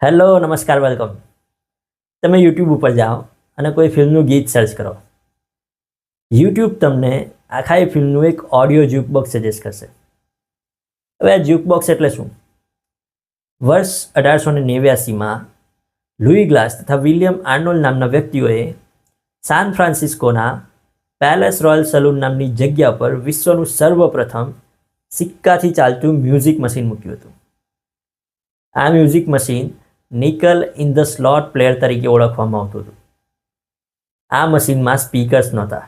Hello નમસ્કાર welcome. તમે YouTube ઉપર જાઓ અને કોઈ ફિલ્મનું ગીત સર્ચ કરો. યુટ્યુબ તમને આખા એ ફિલ્મનું એક ઓડિયો જ્યુકબોક્સ સજેસ્ટ કરશે. હવે આ જ્યુકબોક્સ એટલે શું? વર્ષ 1889માં લુઈ ગ્લાસ તથા વિલિયમ આર્નોલ્ડ નામના વ્યક્તિઓએ સાન ફ્રાન્સિસ્કોના પેલેસ રોયલ સલૂન નામની જગ્યા પર વિશ્વનું સર્વપ્રથમ સિક્કાથી ચાલતું મ્યુઝિક મશીન મૂક્યું હતું. આ music machine nickel in the slot player તરીકે ઓળખવામાં આવતું હતું. આ મશીનમાં સ્પીકર્સ નહોતા,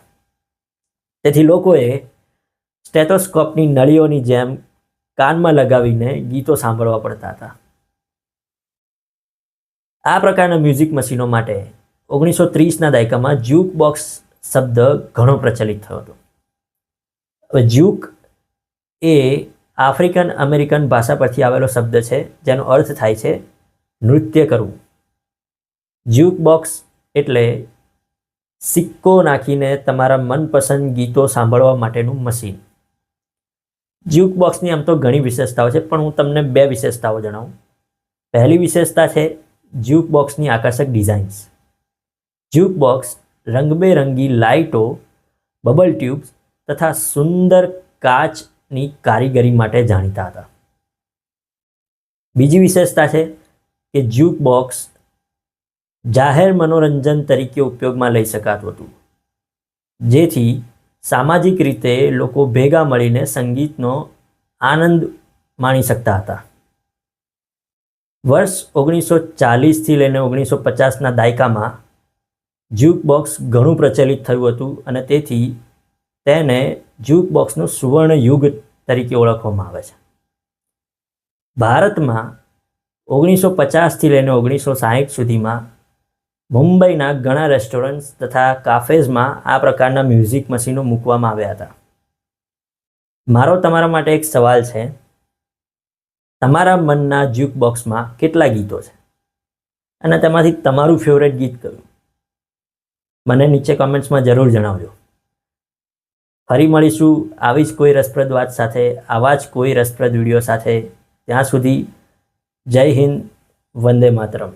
તેથી લોકોએ સ્ટેથોસ્કોપની નળીઓની જેમ કાનમાં લગાવીને ગીતો સાંભળવા પડતા હતા. આ પ્રકારના મ્યુઝિક મશીનો માટે 1930ના દાયકામાં જ્યુક બોક્સ શબ્દ ઘણો પ્રચલિત થયો હતો. હવે જ્યુક એ આફ્રિકન અમેરિકન ભાષા પરથી આવેલો શબ્દ છે, જેનો અર્થ થાય છે નૃત્ય કરવું. જ્યુક બોક્સ એટલે સિક્કો નાખીને તમારા મનપસંદ ગીતો સાંભળવા માટેનું મશીન. જ્યુક બોક્સની આમ તો ઘણી વિશેષતાઓ છે, પણ હું તમને 2 વિશેષતાઓ જણાવું. પહેલી વિશેષતા છે જ્યુક બોક્સની આકર્ષક ડિઝાઇન્સ. જ્યુક બોક્સ રંગબેરંગી લાઇટો, બબલ ટ્યુબ્સ તથા સુંદર કાચની કારીગરી માટે જાણીતા હતા. બીજી વિશેષતા છે કે જ્યુક બોક્સ જાહેર મનોરંજન તરીકે ઉપયોગમાં લઈ શકાતું હતું, જેથી સામાજિક રીતે લોકો ભેગા મળીને સંગીતનો આનંદ માણી શકતા હતા. વર્ષ 1940થી લઈને 1950ના દાયકામાં જ્યુક બોક્સ ઘણું પ્રચલિત થયું હતું અને તેથી તેને જ્યુક બોક્સનું સુવર્ણ યુગ તરીકે ઓળખવામાં આવે છે. ભારતમાં 1950થી લઈને 1960 સુધીમાં મુંબઈના ઘણા રેસ્ટોરન્ટ્સ તથા કાફેઝમાં આ પ્રકારના મ્યુઝિક મશીનો મૂકવામાં આવ્યા હતા. મારો તમારા માટે એક સવાલ છે, તમારા મનના જ્યુક બોક્સમાં કેટલા ગીતો છે અને તેમાંથી તમારું ફેવરેટ ગીત કયું? મને નીચે કોમેન્ટ્સમાં જરૂર જણાવજો. ફરી મળીશું આવી જ કોઈ રસપ્રદ વાત સાથે, આવા જ કોઈ રસપ્રદ વિડીયો સાથે. ત્યાં સુધી જય હિન્દ, વંદે માતરમ.